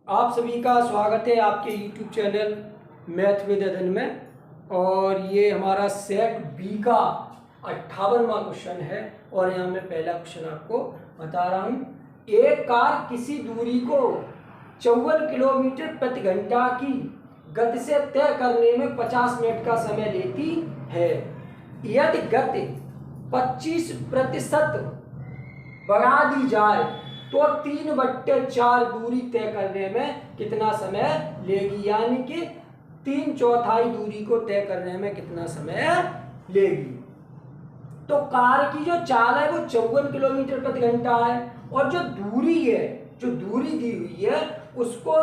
आप सभी का स्वागत है आपके YouTube चैनल मैथ विद अदन में। और ये हमारा सेट बी का 58वां क्वेश्चन है। और यहाँ मैं पहला क्वेश्चन आपको बता रहा हूँ। एक कार किसी दूरी को 54 किलोमीटर प्रति घंटा की गति से तय करने में 50 मिनट का समय लेती है। यदि गति 25% बढ़ा दी जाए तो 3/4 दूरी तय करने में कितना समय लेगी, यानी कि 3/4 दूरी को तय करने में कितना समय लेगी। तो कार की जो चाल है वो 54 किलोमीटर प्रति घंटा है और जो दूरी है, जो दूरी दी हुई है उसको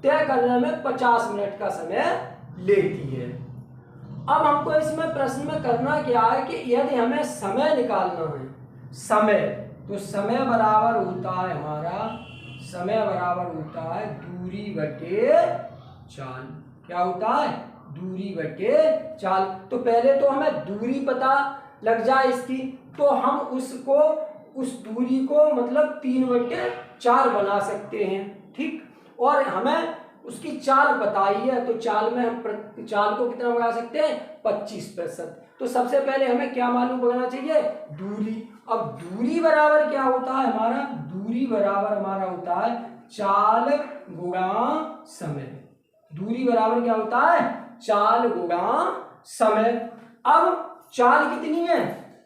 तय करने में 50 मिनट का समय लेती है। अब हमको इसमें प्रश्न में करना क्या है कि यदि हमें समय निकालना है, समय, तो समय बराबर होता है हमारा, समय बराबर होता है दूरी बटे चाल। क्या होता है? दूरी बटे चाल। तो पहले तो हमें दूरी पता लग जाए इसकी, तो हम उसको, उस दूरी को मतलब 3/4 बना सकते हैं, ठीक। और हमें उसकी चाल बताई है, तो चाल में हम चाल को कितना बढ़ा सकते हैं? 25%। तो सबसे पहले हमें क्या मालूम करना चाहिए? दूरी। अब दूरी बराबर क्या होता है हमारा? दूरी बराबर हमारा होता है चाल गुणा समय। दूरी बराबर क्या होता है? चाल गुणा समय। अब चाल कितनी है?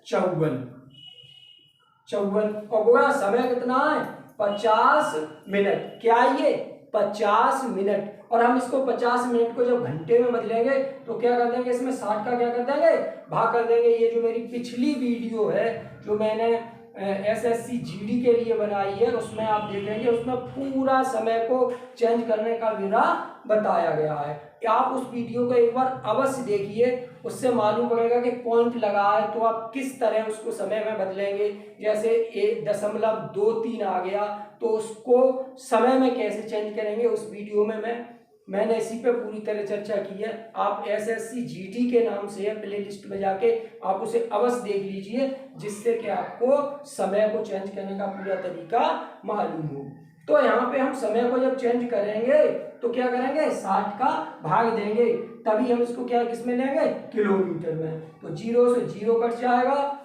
54 और गुणा समय कितना है? 50 मिनट। क्या ये? 50 मिनट। और हम इसको 50 मिनट को जब घंटे में बदलेंगे तो क्या कर देंगे? इसमें 60 का क्या कर देंगे? भाग कर देंगे। ये जो मेरी पिछली वीडियो है जो मैंने एसएससी जीडी के लिए बनाई है, उसमें आप देखेंगे, उसमें पूरा समय को चेंज करने का विधा बताया गया है। आप उस वीडियो को एक बार अवश्य देखिए, उससे मालूम पड़ेगा कि पॉइंट लगा है तो आप किस तरह उसको समय में बदलेंगे। जैसे 1.23 आ गया तो उसको समय में कैसे चेंज करेंगे, उस वीडियो में मैंने इसी पे पूरी तरह चर्चा की है। आप एसएससी जीडी के नाम से है, प्ले लिस्ट में जाके आप उसे अवश्य देख लीजिए, जिससे कि आपको समय को चेंज करने का पूरा तरीका मालूम हो। तो यहाँ पे हम समय को जब चेंज करेंगे तो क्या करेंगे? 60 का भाग देंगे, तभी हम इसको क्या किसमें लेंगे? किलोमीटर में। तो 0 से 0 कट जाएगा,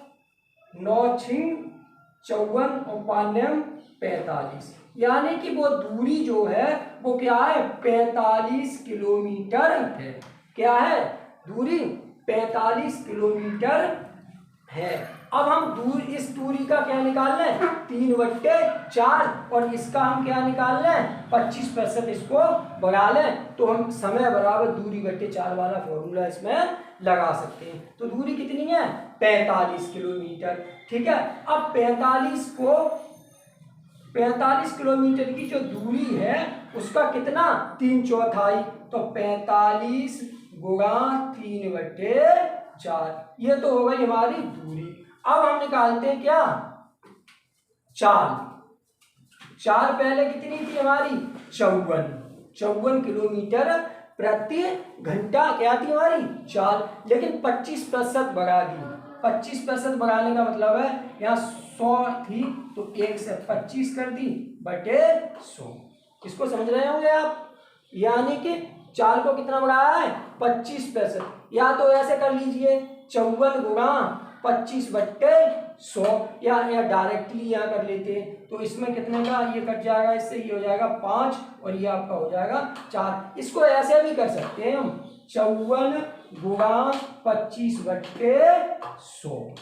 9 छिंग 54 और 5 45, यानी कि वो दूरी जो है वो क्या है? 45 किलोमीटर है। क्या है? दूरी 45 किलोमीटर है। अब हम इस दूरी का क्या निकाल लें? 3/4 और इसका हम क्या निकाल लें? 25% इसको बढ़ा लें, तो हम समय बराबर दूरी बटे 4 वाला फॉर्मूला इसमें लगा सकते हैं। तो दूरी कितनी है? 45 किलोमीटर, ठीक है। अब 45 किलोमीटर की जो दूरी है उसका कितना? 3/4। तो 45 गुणा 3/4, ये तो हो गई हमारी दूरी। अब हम निकालते हैं क्या? चाल। चाल पहले कितनी थी हमारी? 54 किलोमीटर प्रति घंटा क्या थी हमारी चाल, लेकिन 25% बढ़ा दी। 25% बढ़ाने का मतलब है यहाँ 100 थी तो 1 से 25 कर दी बटे 100। इसको समझ रहे होंगे आप? यानी कि चाल को कितना बढ़ाया है? 25%। या तो ऐसे कर लीजिए 54 गुणा 25 बटे 100, या डायरेक्टली यहाँ कर लेते हैं तो इसमें कितने का ये कट जाएगा, इससे ये हो जाएगा 5 और ये आपका हो जाएगा 4। इसको ऐसे भी कर सकते हैं हम, 54 गुणा 25 बटे 100।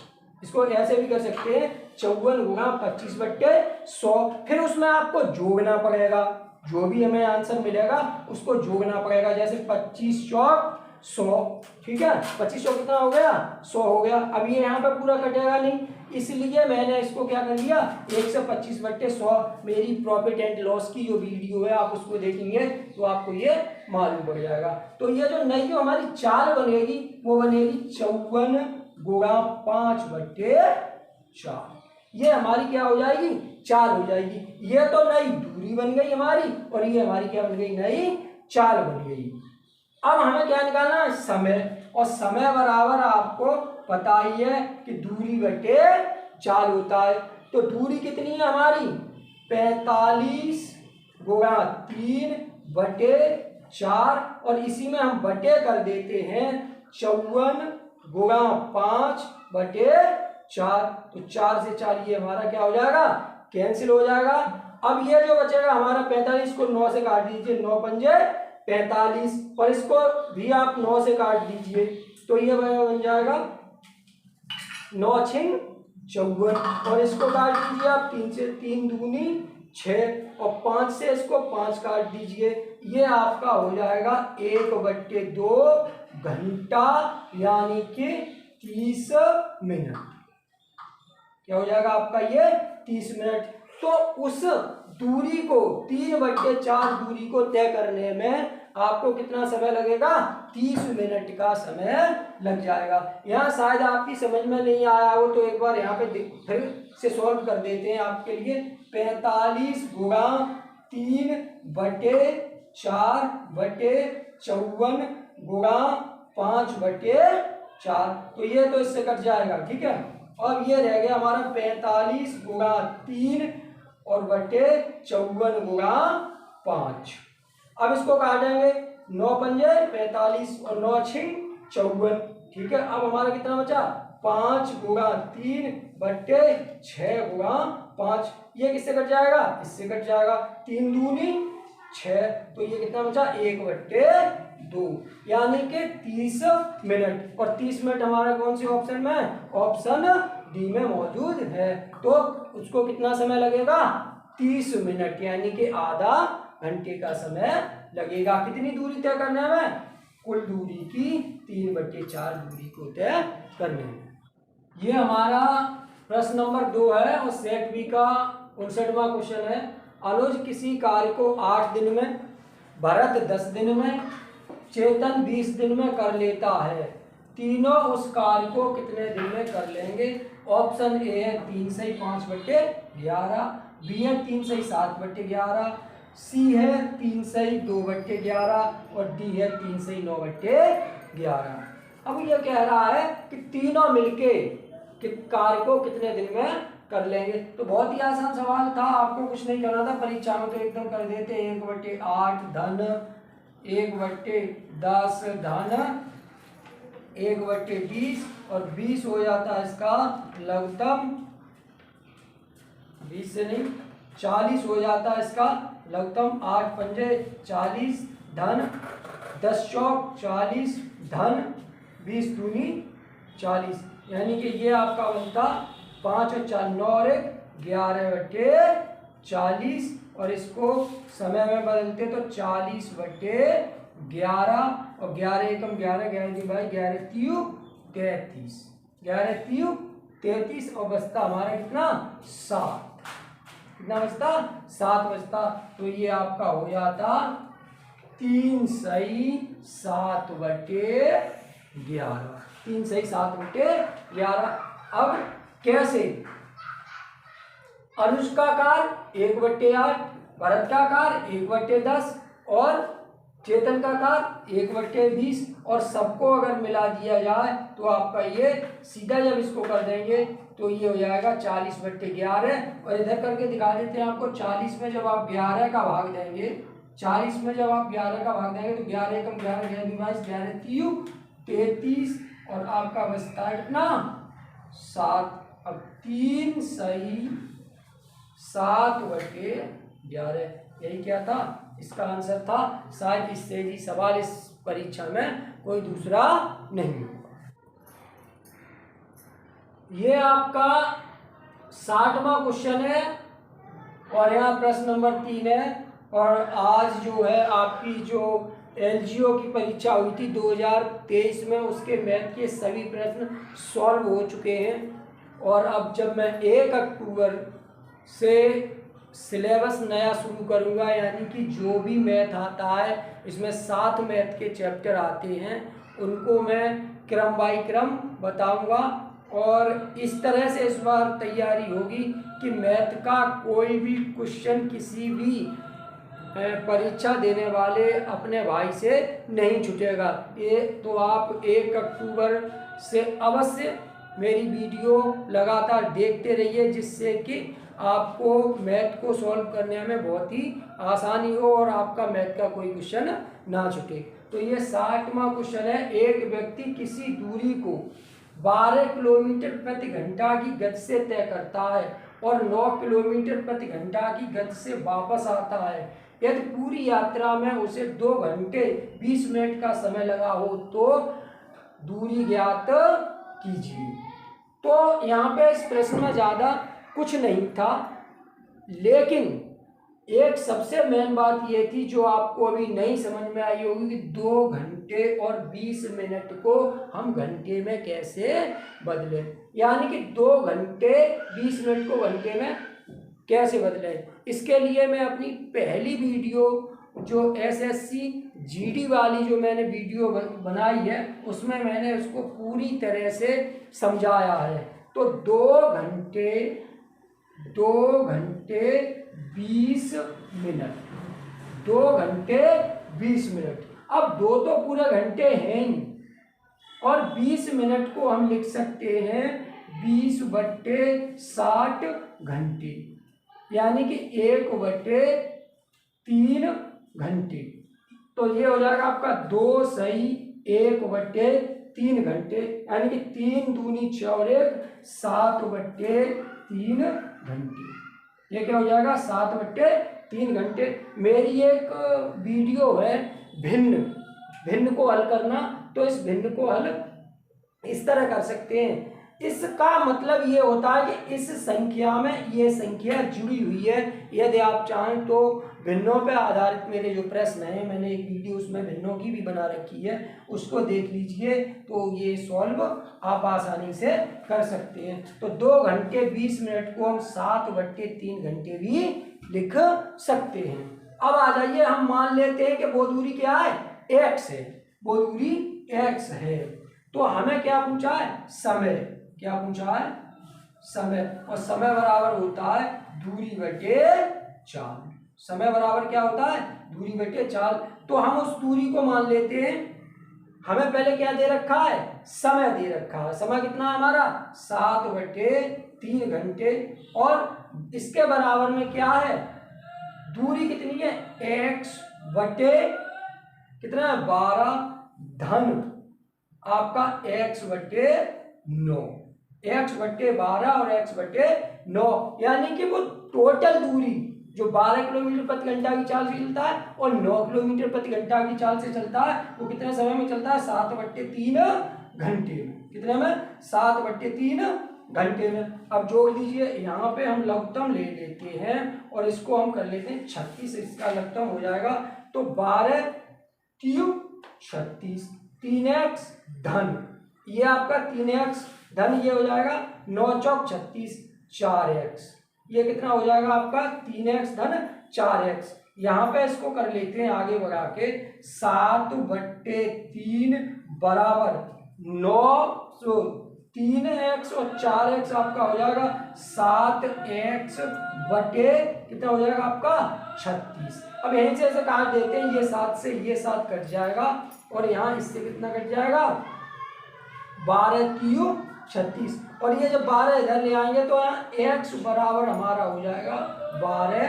इसको ऐसे भी कर सकते हैं 54 गुणा 25 बटे 100। फिर उसमें आपको जोड़ना पड़ेगा, जो भी हमें आंसर मिलेगा उसको जोड़ना पड़ेगा। जैसे 25 चौक 100, ठीक है। 25 चौक कितना हो गया? 100 हो गया। अब ये यहाँ पे पूरा कटेगा नहीं, इसलिए मैंने इसको क्या कर लिया? 1 से 25 बटे 100। मेरी प्रॉफिट एंड लॉस की जो वीडियो है आप उसको देखेंगे तो आपको ये मालूम पड़ जाएगा। तो ये जो नई जो हमारी चाल बनेगी वो बनेगी 54 गुणा 5 बटे 4। ये हमारी क्या हो जाएगी? चाल हो जाएगी। ये तो नई दूरी बन गई हमारी और ये हमारी क्या बन गई? नई चाल बन गई। अब हमें क्या निकालना है? समय। और समय बराबर आपको पता ही है कि दूरी बटे चाल होता है। तो दूरी कितनी है हमारी? 45 गुणा 3/4 और इसी में हम बटे कर देते हैं 54 गुणा 5/4। तो 4 से 4 ये हमारा क्या हो जाएगा, कैंसिल हो जाएगा। अब ये जो बचेगा हमारा 45 को 9 से काट दीजिए, 9 पंजे 45 और इसको भी आप 9 से काट दीजिए तो ये बन जाएगा 9 छिंग 54 और इसको काट दीजिए आप 3 से, 3 दूनी 6 और 5 से इसको 5 काट दीजिए। ये आपका हो जाएगा 1/2 घंटा यानी कि 30 मिनट। क्या हो जाएगा आपका ये 30 मिनट। तो उस दूरी को 3/4 दूरी को तय करने में आपको कितना समय लगेगा, 30 मिनट का समय लग जाएगा। यहाँ शायद आपकी समझ में नहीं आया हो तो एक बार यहाँ पे फिर से सॉल्व कर देते हैं आपके लिए। 45 गुणा 3/4/54 गुणा 5/4 तो ये तो इससे कट जाएगा, ठीक है। अब ये रह गया हमारा 45 गुणा 3 और बटे 54 गुणा 5। अब इसको काटेंगे 9 पंजे 45 और 9 छिंग 54, ठीक है। अब हमारा कितना बचा 5 गुणा 3/6 गुणा 5। ये किससे कट जाएगा, इससे कट जाएगा। 3 दूनी 6 तो ये कितना बचा 1/2 यानी कि 30 मिनट। और 30 मिनट हमारा कौन से ऑप्शन में, ऑप्शन डी में मौजूद है। तो उसको कितना समय लगेगा 30 मिनट यानी कि आधा घंटे का समय लगेगा। कितनी दूरी तय करने में, कुल दूरी की 3/4 दूरी को तय करने में। ये हमारा प्रश्न नंबर 2 है और सेट बी का 59वां क्वेश्चन है। अनुज किसी कार्य को 8 दिन में, भरत 10 दिन में, चेतन 20 दिन में कर लेता है। तीनों उस कार्य को कितने दिन में कर लेंगे। ऑप्शन ए है 3 सही 5/11, बी है 3 सही 7/11, सी है 3 सही 2/11 और डी है 3 सही 9/11। अब ये कह रहा है कि तीनों मिलके कार्य को कितने दिन में कर लेंगे। तो बहुत ही आसान सवाल था, आपको कुछ नहीं करना था। परीक्षा में तो एकदम कर देते 1/8 धन 1/10 धन 1/20 और 20 हो जाता है इसका लघुत्तम, 20 से नहीं 40 हो जाता है इसका लघुत्तम। 8 पंजे 40 धन 10 चौक 40 धन 20 दूनी 40 यानी कि ये आपका बनता 5 और 4 9 और 1 11/40 और इसको समय में बदलते तो 40/11 और 11 एकम 11 11 भाई 11 तियु 33 11 तियु 33 और बचता हमारा कितना 7, कितना बचता 7 बचता। तो ये आपका हो जाता 3 सही 7/11, 3 सही 7/11। अब कैसे, अनुज का कार्य 1/8, भरत का कार्य 1/10 और चेतन का कार्य 1/20 और सबको अगर मिला दिया जाए तो आपका ये सीधा जब इसको कर देंगे तो ये हो जाएगा 40/11। और इधर करके दिखा देते हैं आपको। 40 में जब आप 11 का भाग देंगे, 40 में जब आप 11 का भाग देंगे तो 11 एकम 11 11 11 तियु 33 और आपका बचता है कितना 7। अब 3 सही 7/11 यही क्या था, इसका आंसर था। शायद इससे ही सवाल इस परीक्षा में कोई दूसरा नहीं होगा। ये आपका 60वां क्वेश्चन है और यहाँ प्रश्न नंबर 3 है। और आज जो है आपकी जो एलजीओ की परीक्षा हुई थी 2023 में, उसके मैथ के सभी प्रश्न सॉल्व हो चुके हैं। और अब जब मैं 1 अक्टूबर से सिलेबस नया शुरू करूंगा, यानी कि जो भी मैथ आता है इसमें 7 मैथ के चैप्टर आते हैं, उनको मैं क्रम बाय क्रम बताऊंगा। और इस तरह से इस बार तैयारी होगी कि मैथ का कोई भी क्वेश्चन किसी भी परीक्षा देने वाले अपने भाई से नहीं छूटेगा। ये तो आप 1 अक्टूबर से अवश्य मेरी वीडियो लगातार देखते रहिए, जिससे कि आपको मैथ को सॉल्व करने में बहुत ही आसानी हो और आपका मैथ का कोई क्वेश्चन ना छूटे। तो ये 60वां क्वेश्चन है। एक व्यक्ति किसी दूरी को 12 किलोमीटर प्रति घंटा की गति से तय करता है और 9 किलोमीटर प्रति घंटा की गति से वापस आता है। यदि पूरी यात्रा में उसे 2 घंटे 20 मिनट का समय लगा हो तो दूरी ज्ञात कीजिए। तो यहाँ पे इस प्रश्न में ज़्यादा कुछ नहीं था, लेकिन एक सबसे मेन बात ये थी जो आपको अभी नहीं समझ में आई होगी कि 2 घंटे और 20 मिनट को हम घंटे में कैसे बदलें, यानी कि 2 घंटे 20 मिनट को घंटे में कैसे बदलें। इसके लिए मैं अपनी पहली वीडियो जो एसएससी जीडी वाली जो मैंने वीडियो बनाई है उसमें मैंने उसको पूरी तरह से समझाया है। तो 2 घंटे 20 मिनट, 2 घंटे 20 मिनट। अब 2 तो पूरे घंटे हैं ही और 20 मिनट को हम लिख सकते हैं 20/60 घंटे, यानी कि 1/3 घंटे। तो ये हो जाएगा आपका 2 सही 1/3 घंटे, यानी कि 3 दूनी 4 7/3 घंटे। ये क्या हो जाएगा 7/3 घंटे। मेरी एक वीडियो है भिन्न को हल करना, तो इस भिन्न को हल इस तरह कर सकते हैं। इसका मतलब ये होता है कि इस संख्या में ये संख्या जुड़ी हुई है। यदि आप चाहें तो भिन्नों पर आधारित मेरे जो प्रश्न हैं, मैंने एक वीडियो उसमें भिन्नों की भी बना रखी है, उसको देख लीजिए तो ये सॉल्व आप आसानी से कर सकते हैं। तो 2 घंटे 20 मिनट को हम 7/3 घंटे भी लिख सकते हैं। अब आ जाइए, हम मान लेते हैं कि वो दूरी क्या है, x है, वो दूरी x है। तो हमें क्या पूछा है, समय। क्या पूछा है, समय। और समय बराबर होता है दूरी बटे चाल। समय बराबर क्या होता है, दूरी बटे चाल। तो हम उस दूरी को मान लेते हैं। हमें पहले क्या दे रखा है, समय दे रखा है। समय कितना है हमारा 7/3 घंटे, और इसके बराबर में क्या है, दूरी कितनी है, x बटे कितना है 12 धन आपका x/9, x/12 और x/9, यानी कि वो टोटल दूरी जो 12 किलोमीटर प्रति घंटा की चाल से चलता है और 9 किलोमीटर प्रति घंटा की चाल से चलता है, वो कितने समय में चलता है, 7/3 घंटे में। कितने में, 7/3 घंटे में। अब जोड़ दीजिए, यहाँ पे हम लघुत्तम ले लेते हैं और इसको हम कर लेते हैं 36, इसका लघुत्तम हो जाएगा। तो 12 × 36, 3x धन, ये आपका 3x धन, ये हो जाएगा 9 चौक 36, 4x, ये कितना हो जाएगा आपका 3x धन 4x। यहाँ पे इसको कर लेते हैं आगे बढ़ा के, 7/3 बराबर 9, 3x और 4x आपका हो जाएगा 7x बटे कितना हो जाएगा आपका 36। अब यहीं से ऐसे काट देते हैं, ये 7 से ये 7 कट जाएगा और यहाँ इससे कितना कट जाएगा, 12 × 36, और ये जब 12 इधर ले आएंगे तो यहाँ x बराबर हमारा हो जाएगा 12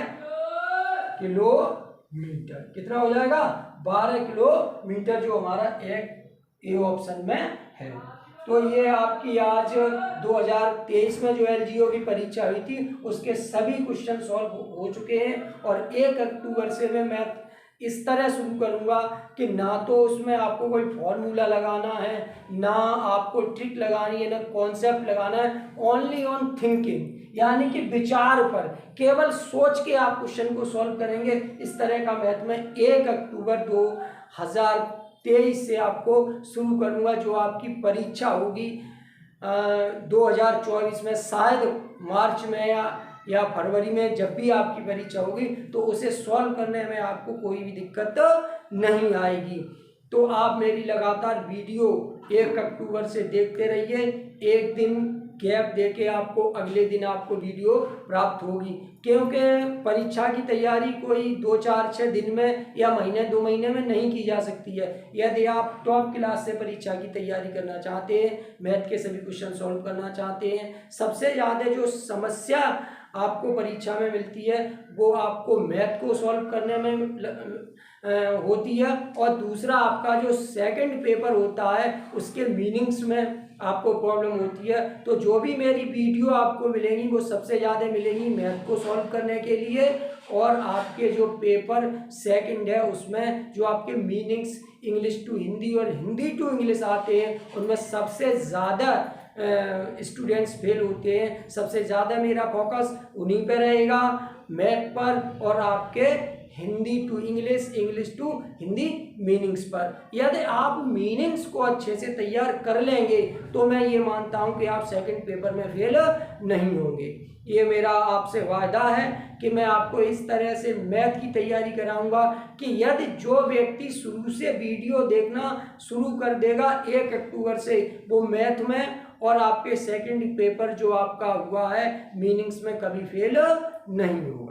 किलोमीटर। कितना हो जाएगा, 12 किलोमीटर, जो हमारा ए ऑप्शन में है। तो ये आपकी आज 2023 में जो एलजीओ की परीक्षा हुई थी उसके सभी क्वेश्चन सॉल्व हो चुके हैं, और 1 अक्टूबर से मैं इस तरह शुरू करूँगा कि ना तो उसमें आपको कोई फॉर्मूला लगाना है, ना आपको ट्रिक लगानी है, ना कॉन्सेप्ट लगाना है, ओनली ऑन थिंकिंग, यानी कि विचार पर, केवल सोच के आप क्वेश्चन को सॉल्व करेंगे। इस तरह का मैथ में 1 अक्टूबर 2023 से आपको शुरू करूँगा। जो आपकी परीक्षा होगी 2024 में, शायद मार्च में या फरवरी में, जब भी आपकी परीक्षा होगी तो उसे सॉल्व करने में आपको कोई भी दिक्कत नहीं आएगी। तो आप मेरी लगातार वीडियो 1 अक्टूबर से देखते रहिए। एक दिन गैप देके आपको अगले दिन आपको वीडियो प्राप्त होगी, क्योंकि परीक्षा की तैयारी कोई 2, 4, 6 दिन में या महीने 2 महीने में नहीं की जा सकती है। यदि आप टॉप क्लास से परीक्षा की तैयारी करना चाहते हैं, मैथ के सभी क्वेश्चन सॉल्व करना चाहते हैं, सबसे ज़्यादा जो समस्या आपको परीक्षा में मिलती है वो आपको मैथ को सॉल्व करने में होती है, और दूसरा आपका जो सेकंड पेपर होता है उसके मीनिंग्स में आपको प्रॉब्लम होती है। तो जो भी मेरी वीडियो आपको मिलेंगी वो सबसे ज़्यादा मिलेंगी मैथ को सॉल्व करने के लिए, और आपके जो पेपर सेकंड है उसमें जो आपके मीनिंग्स इंग्लिश टू हिंदी और हिंदी टू इंग्लिश आते हैं उनमें सबसे ज़्यादा स्टूडेंट्स फेल होते हैं। सबसे ज़्यादा मेरा फोकस उन्हीं पे रहेगा, मैथ पर और आपके Hindi to English, English to Hindi meanings पर। यदि आप मीनिंग्स को अच्छे से तैयार कर लेंगे तो मैं ये मानता हूँ कि आप सेकंड पेपर में फेल नहीं होंगे। ये मेरा आपसे वादा है कि मैं आपको इस तरह से मैथ की तैयारी कराऊंगा कि यदि जो व्यक्ति शुरू से वीडियो देखना शुरू कर देगा 1 अक्टूबर से, वो मैथ में और आपके सेकंड पेपर जो आपका हुआ है मीनिंग्स में कभी फेल नहीं होगा।